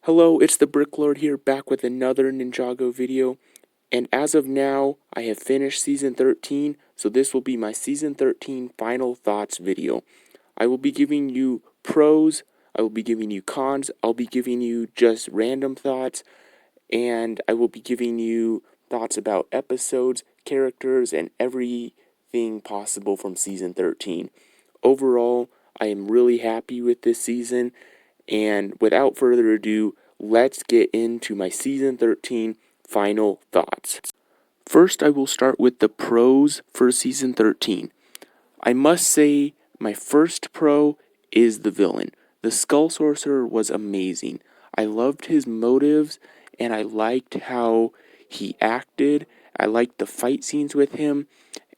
Hello, it's the Bricklord here, back with another Ninjago video, and as of now, I have finished Season 13, so this will be my Season 13 final thoughts video. I will be giving you pros, I will be giving you cons, I'll be giving you just random thoughts, and I will be giving you thoughts about episodes, characters, and everything possible from Season 13. Overall, I am really happy with this season, and without further ado, let's get into my Season 13 final thoughts. First, I will start with the pros for Season 13. I must say, my first pro is the villain. The Skull Sorcerer was amazing. I loved his motives, and I liked how he acted. I liked the fight scenes with him,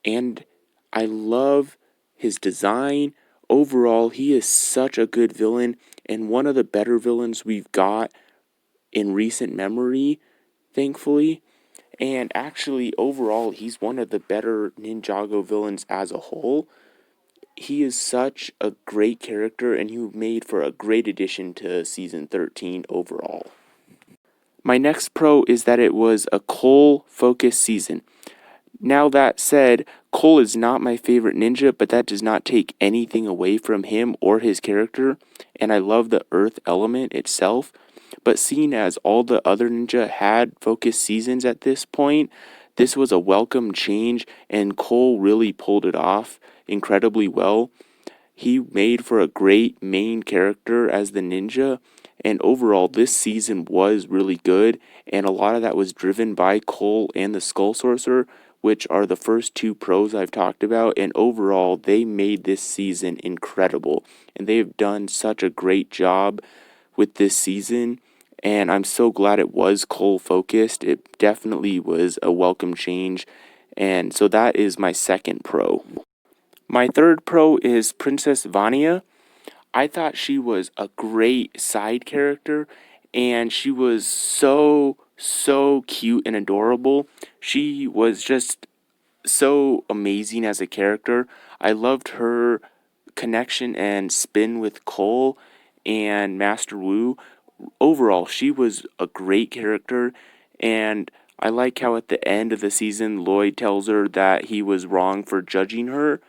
and I love his design. Overall, he is such a good villain, and one of the better villains we've got in recent memory, thankfully. And actually, overall, he's one of the better Ninjago villains as a whole. He is such a great character, and he made for a great addition to Season 13 overall. My next pro is that it was a Cole-focused season. Now that said, Cole is not my favorite ninja, but that does not take anything away from him or his character, and I love the earth element itself. But seeing as all the other ninja had focused seasons at this point, this was a welcome change, and Cole really pulled it off incredibly well. He made for a great main character as the ninja, and overall, this season was really good, and a lot of that was driven by Cole and the Skull Sorcerer, which are the first two pros I've talked about, and overall, they made this season incredible, and they have done such a great job with this season, and I'm so glad it was Cole focused. It definitely was a welcome change, and so that is my second pro. My third pro is Princess Vania. I thought she was a great side character, and she was so cute and adorable. She was just so amazing as a character. I loved her connection and spin with Cole and Master Wu. Overall, she was a great character, and I like how at the end of the season, Lloyd tells her that he was wrong for judging her,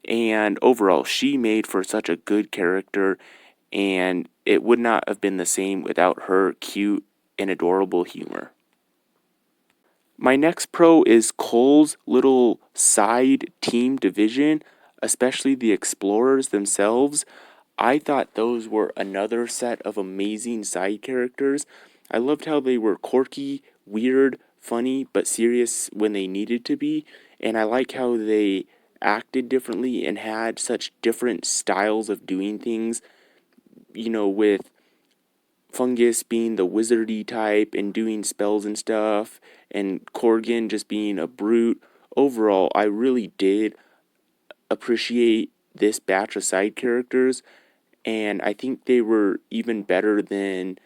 and overall, she made for such a good character, and it would not have been the same without her cute and adorable humor. My next pro is Cole's little side team division, especially the explorers themselves. I thought those were another set of amazing side characters. I loved how they were quirky, weird, funny, but serious when they needed to be, and I like how they acted differently and had such different styles of doing things, with Fungus being the wizardy type and doing spells and stuff, and Corgan just being a brute. Overall, I really did appreciate this batch of side characters, and I think they were even better than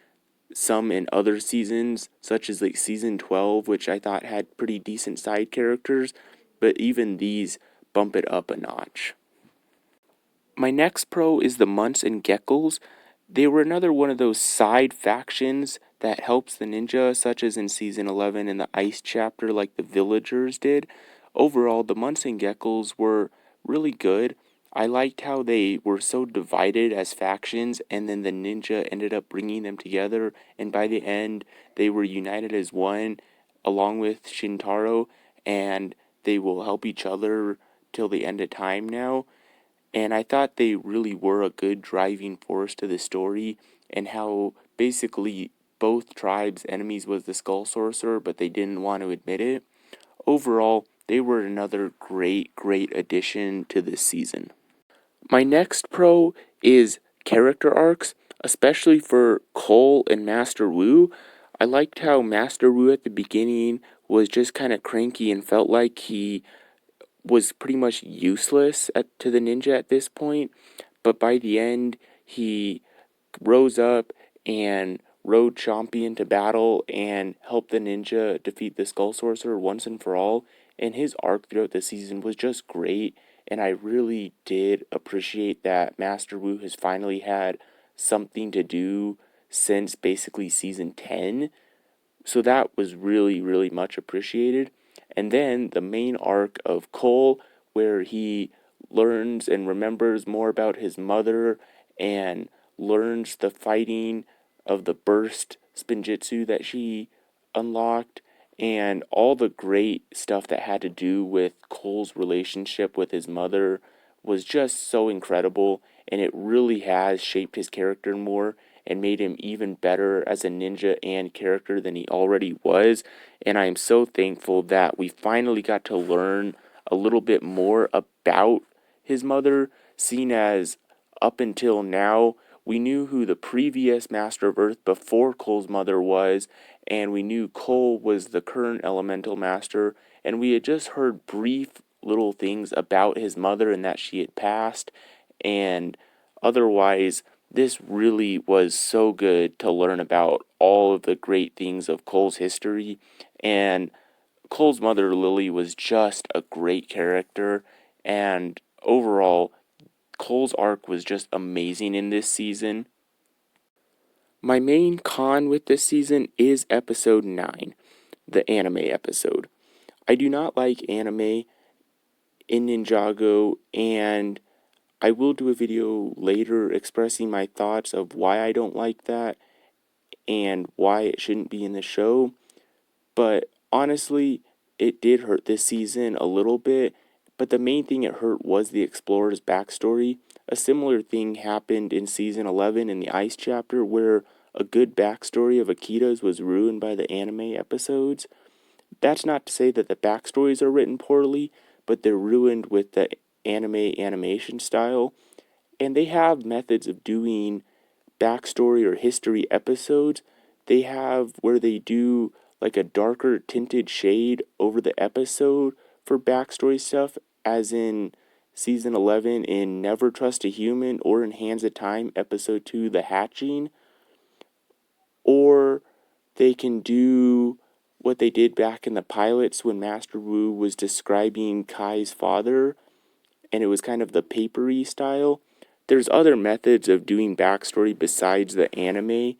some in other seasons, such as like season 12, which I thought had pretty decent side characters, but even these bump it up a notch. My next pro is the Munts and Geckos. They were another one of those side factions that helps the ninja, such as in season 11 in the Ice chapter, like the villagers did. Overall, the Munts and Geckos were really good. I liked how they were so divided as factions, and then the ninja ended up bringing them together, and by the end, they were united as one, along with Shintaro, and they will help each other till the end of time now. And I thought they really were a good driving force to the story, and how basically both tribes' enemies was the Skull Sorcerer, but they didn't want to admit it. Overall, they were another great addition to this season. My next pro is character arcs, especially for Cole and Master Wu. I liked how Master Wu at the beginning was just kind of cranky and felt like he was pretty much useless to the ninja at this point, but by the end, he rose up and rode Chompy into battle and helped the ninja defeat the Skull Sorcerer once and for all, and his arc throughout the season was just great, and I really did appreciate that Master Wu has finally had something to do since basically season 10. So that was really, really much appreciated. And then the main arc of Cole, where he learns and remembers more about his mother and learns the fighting of the burst spinjitzu that she unlocked, and all the great stuff that had to do with Cole's relationship with his mother was just so incredible, and it really has shaped his character more and made him even better as a ninja and character than he already was. And I am so thankful that we finally got to learn a little bit more about his mother, seen as up until now we knew who the previous Master of Earth before Cole's mother was, and we knew Cole was the current Elemental Master, and we had just heard brief little things about his mother and that she had passed, and otherwise, this really was so good to learn about all of the great things of Cole's history, and Cole's mother, Lily, was just a great character, and overall, Cole's arc was just amazing in this season. My main con with this season is episode 9, the anime episode. I do not like anime in Ninjago, and I will do a video later expressing my thoughts of why I don't like that and why it shouldn't be in the show. But honestly, it did hurt this season a little bit, but the main thing it hurt was the explorer's backstory. A similar thing happened in season 11 in the ice chapter, where a good backstory of Akita's was ruined by the anime episodes. That's not to say that the backstories are written poorly, but they're ruined with the anime animation style. And they have methods of doing backstory or history episodes. They have where they do like a darker tinted shade over the episode for backstory stuff, as in season 11 in Never Trust a Human, or in Hands of Time episode 2, The Hatching. Or they can do what they did back in the pilots when Master Wu was describing Kai's father, and it was kind of the papery style. There's other methods of doing backstory besides the anime,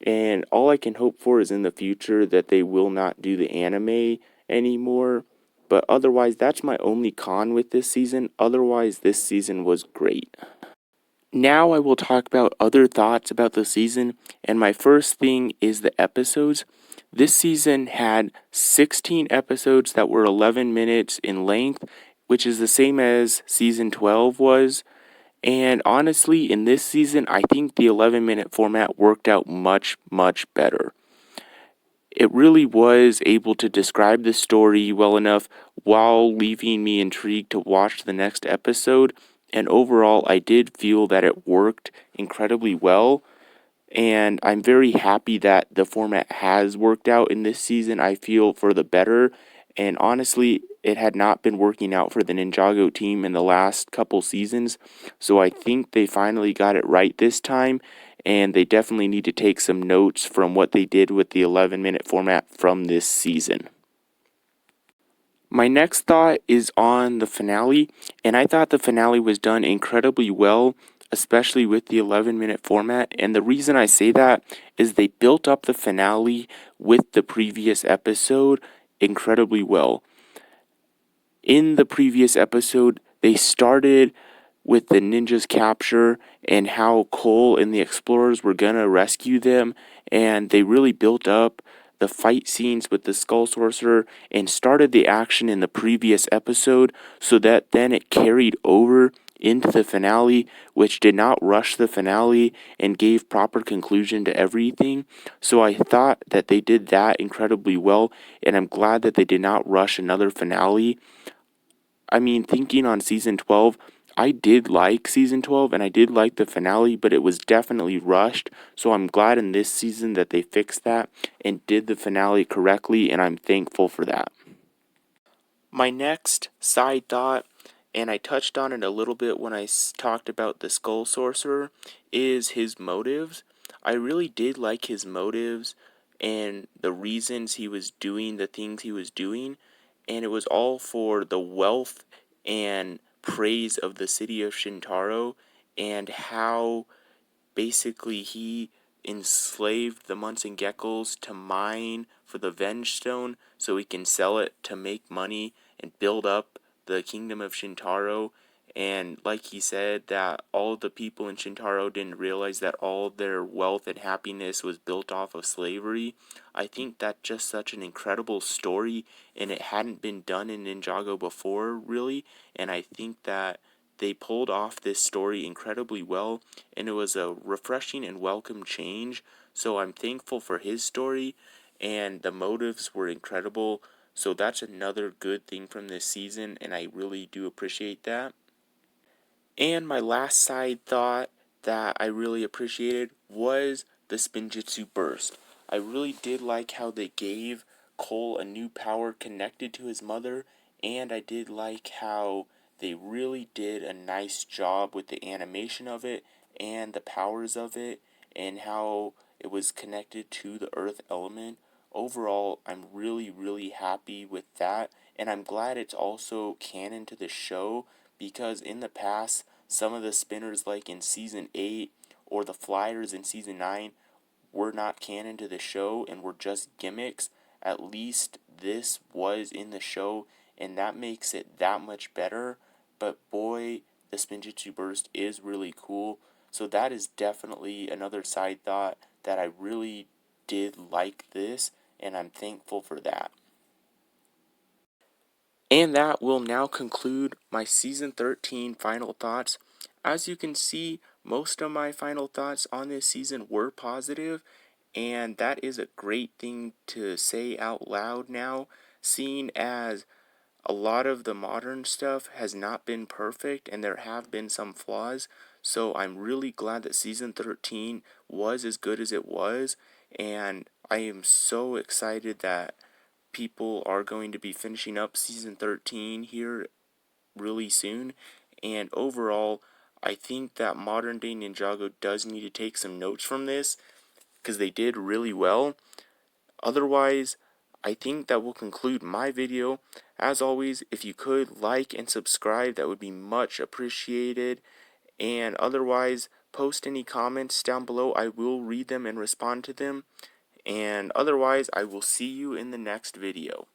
and all I can hope for is in the future that they will not do the anime anymore. But otherwise, that's my only con with this season. Otherwise, this season was great. Now I will talk about other thoughts about the season, and my first thing is the episodes. This season had 16 episodes that were 11 minutes in length, which is the same as season 12 was. And honestly, in this season, I think the 11-minute format worked out much, much better. It really was able to describe the story well enough while leaving me intrigued to watch the next episode. And overall, I did feel that it worked incredibly well. And I'm very happy that the format has worked out in this season. I feel for the better. And honestly, it had not been working out for the Ninjago team in the last couple seasons. So I think they finally got it right this time. And they definitely need to take some notes from what they did with the 11-minute format from this season. My next thought is on the finale, and I thought the finale was done incredibly well, especially with the 11-minute format. And the reason I say that is they built up the finale with the previous episode incredibly well. In the previous episode, they started with the ninja's capture and how Cole and the explorers were gonna rescue them, and they really built up the fight scenes with the Skull Sorcerer and started the action in the previous episode, so that then it carried over into the finale, which did not rush the finale and gave proper conclusion to everything. So I thought that they did that incredibly well, and I'm glad that they did not rush another finale. I mean, thinking on season 12, I did like season 12 and I did like the finale, but it was definitely rushed. So I'm glad in this season that they fixed that and did the finale correctly, and I'm thankful for that. My next side thought, and I touched on it a little bit when I talked about the Skull Sorcerer, is his motives. I really did like his motives and the reasons he was doing the things he was doing, and it was all for the wealth and praise of the city of Shintaro, and how basically he enslaved the Munson Geckos to mine for the Venge Stone so he can sell it to make money and build up the kingdom of Shintaro. And like he said, that all the people in Shintaro didn't realize that all their wealth and happiness was built off of slavery. I think that's just such an incredible story, and it hadn't been done in Ninjago before, really. And I think that they pulled off this story incredibly well, and it was a refreshing and welcome change. So I'm thankful for his story, and the motives were incredible. So that's another good thing from this season, and I really do appreciate that. And my last side thought that I really appreciated was the Spinjitzu burst. I really did like how they gave Cole a new power connected to his mother, and I did like how they really did a nice job with the animation of it and the powers of it and how it was connected to the earth element. Overall, I'm really, really happy with that, and I'm glad it's also canon to the show because in the past, some of the spinners, like in season 8 or the flyers in season 9, were not canon to the show and were just gimmicks. At least this was in the show, and that makes it that much better. But boy, the Spinjitzu Burst is really cool. So that is definitely another side thought that I really did like this, and I'm thankful for that. And that will now conclude my Season 13 final thoughts. As you can see, most of my final thoughts on this season were positive, and that is a great thing to say out loud now, seeing as a lot of the modern stuff has not been perfect and there have been some flaws. So I'm really glad that Season 13 was as good as it was, and I am so excited that people are going to be finishing up Season 13 here really soon. And overall, I think that modern day Ninjago does need to take some notes from this because they did really well. Otherwise, I think that will conclude my video. As always, if you could like and subscribe, that would be much appreciated. And otherwise, post any comments down below. I will read them and respond to them. And otherwise, I will see you in the next video.